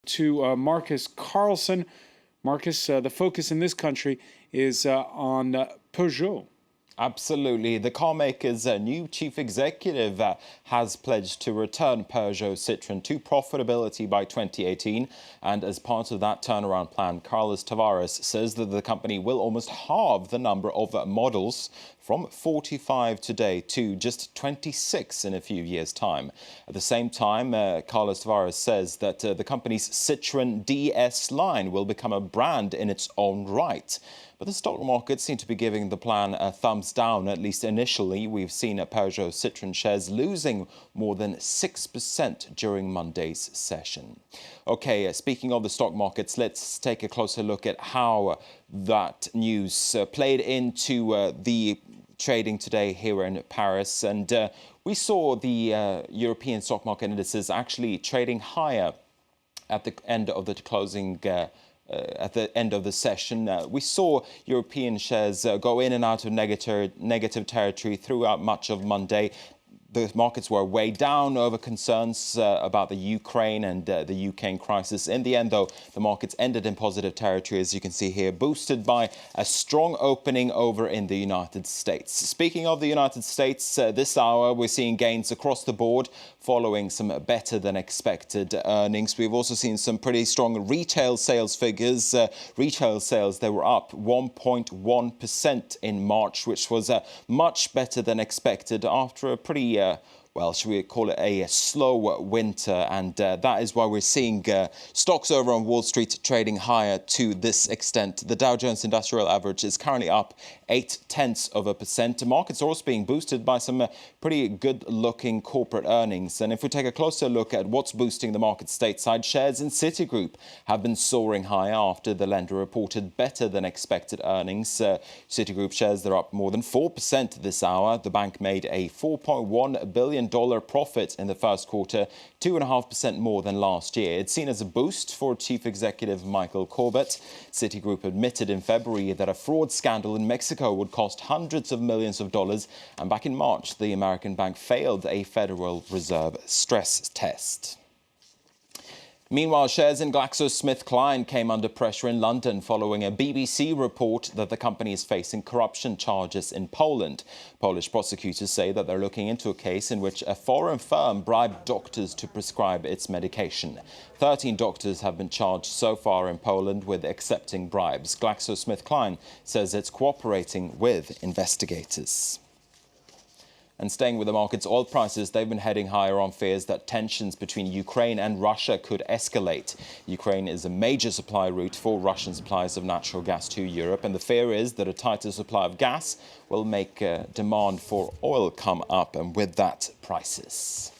to Marcus Carlson. Marcus, the focus in this country is on Peugeot. Absolutely. The carmaker's new chief executive has pledged to return Peugeot Citroën to profitability by 2018. And as part of that turnaround plan, Carlos Tavares says that the company will almost halve the number of models from 45 today to just 26 in a few years' time. At the same time, Carlos Tavares says that the company's Citroën DS line will become a brand in its own right. But the stock market seemed to be giving the plan a thumbs down, at least initially. We've seen Peugeot Citroën shares losing more than 6% during Monday's session. OK, speaking of the stock markets, let's take a closer look at how that news played into the trading today here in Paris. And we saw the European stock market indices actually trading higher at the end of the closing at the end of the session. We saw European shares go in and out of negative territory throughout much of Monday. The markets were way down over concerns about the Ukraine and the Ukraine crisis. In the end, though, the markets ended in positive territory, as you can see here, boosted by a strong opening over in the United States. Speaking of the United States, this hour we're seeing gains across the board following some better than expected earnings. We've also seen some pretty strong retail sales figures. Retail sales, they were up 1.1% in March, which was much better than expected after a pretty well, should we call it a slow winter? And that is why we're seeing stocks over on Wall Street trading higher to this extent. The Dow Jones Industrial Average is currently up 0.8%. The markets are also being boosted by some pretty good-looking corporate earnings. And if we take a closer look at what's boosting the market stateside, shares in Citigroup have been soaring higher after the lender reported better than expected earnings. Citigroup shares, they're up more than 4% this hour. The bank made a $4.1 billion profit in the first quarter, 2.5% more than last year. It's seen as a boost for Chief Executive Michael Corbett. Citigroup admitted in February that a fraud scandal in Mexico would cost hundreds of millions of dollars. And back in March, the American bank failed a Federal Reserve stress test. Meanwhile, shares in GlaxoSmithKline came under pressure in London following a BBC report that the company is facing corruption charges in Poland. Polish prosecutors say that they're looking into a case in which a foreign firm bribed doctors to prescribe its medication. 13 doctors have been charged so far in Poland with accepting bribes. GlaxoSmithKline says it's cooperating with investigators. And staying with the markets, oil prices, they've been heading higher on fears that tensions between Ukraine and Russia could escalate. Ukraine is a major supply route for Russian supplies of natural gas to Europe, and the fear is that a tighter supply of gas will make demand for oil come up, and with that, prices.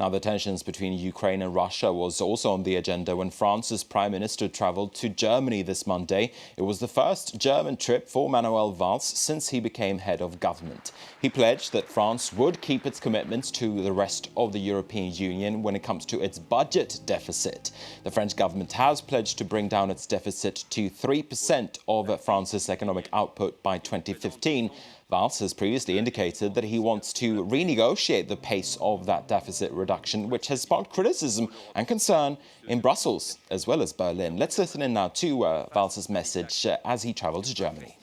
Now, the tensions between Ukraine and Russia was also on the agenda when France's Prime Minister travelled to Germany this Monday. It was the first German trip for Manuel Valls since he became head of government. He pledged that France would keep its commitments to the rest of the European Union when it comes to its budget deficit. The French government has pledged to bring down its deficit to 3% of France's economic output by 2015. Valls has previously indicated that he wants to renegotiate the pace of that deficit reduction, which has sparked criticism and concern in Brussels as well as Berlin. Let's listen in now to Valls' message as he travelled to Germany.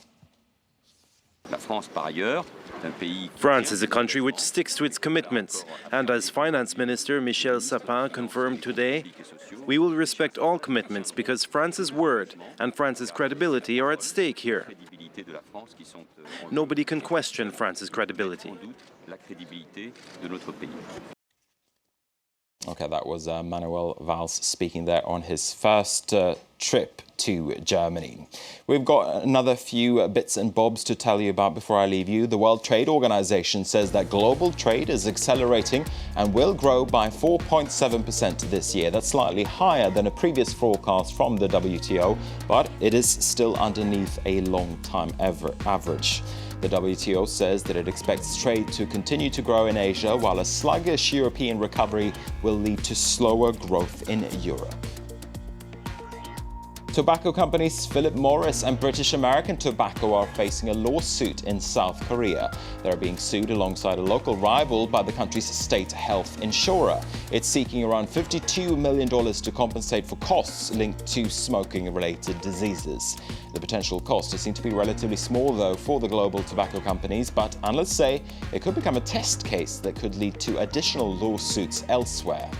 France is a country which sticks to its commitments, and as Finance Minister Michel Sapin confirmed today, we will respect all commitments because France's word and France's credibility are at stake here. Nobody can question France's credibility. Okay, that was Manuel Valls speaking there on his first trip to Germany. We've got another few bits and bobs to tell you about before I leave you. The World Trade Organization says that global trade is accelerating and will grow by 4.7% this year. That's slightly higher than a previous forecast from the WTO, but it is still underneath a long-time average. The WTO says that it expects trade to continue to grow in Asia, while a sluggish European recovery will lead to slower growth in Europe. Tobacco companies Philip Morris and British American Tobacco are facing a lawsuit in South Korea. They're being sued alongside a local rival by the country's state health insurer. It's seeking around $52 million to compensate for costs linked to smoking-related diseases. The potential costs seem to be relatively small, though, for the global tobacco companies, but analysts say it could become a test case that could lead to additional lawsuits elsewhere.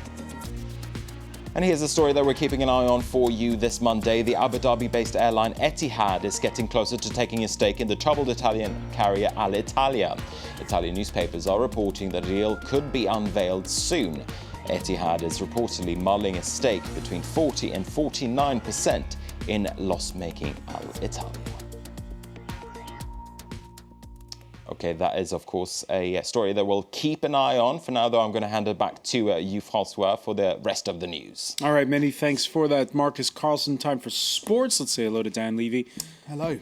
And here's a story that we're keeping an eye on for you this Monday. The Abu Dhabi-based airline Etihad is getting closer to taking a stake in the troubled Italian carrier Alitalia. Italian newspapers are reporting that a deal could be unveiled soon. Etihad is reportedly mulling a stake between 40 and 49% in loss-making Alitalia. Okay, that is, of course, a story that we'll keep an eye on. For now, though, I'm going to hand it back to you, Francois, for the rest of the news. All right, many thanks for that, Marcus Carlson. Time for sports. Let's say hello to Dan Levy. Hello.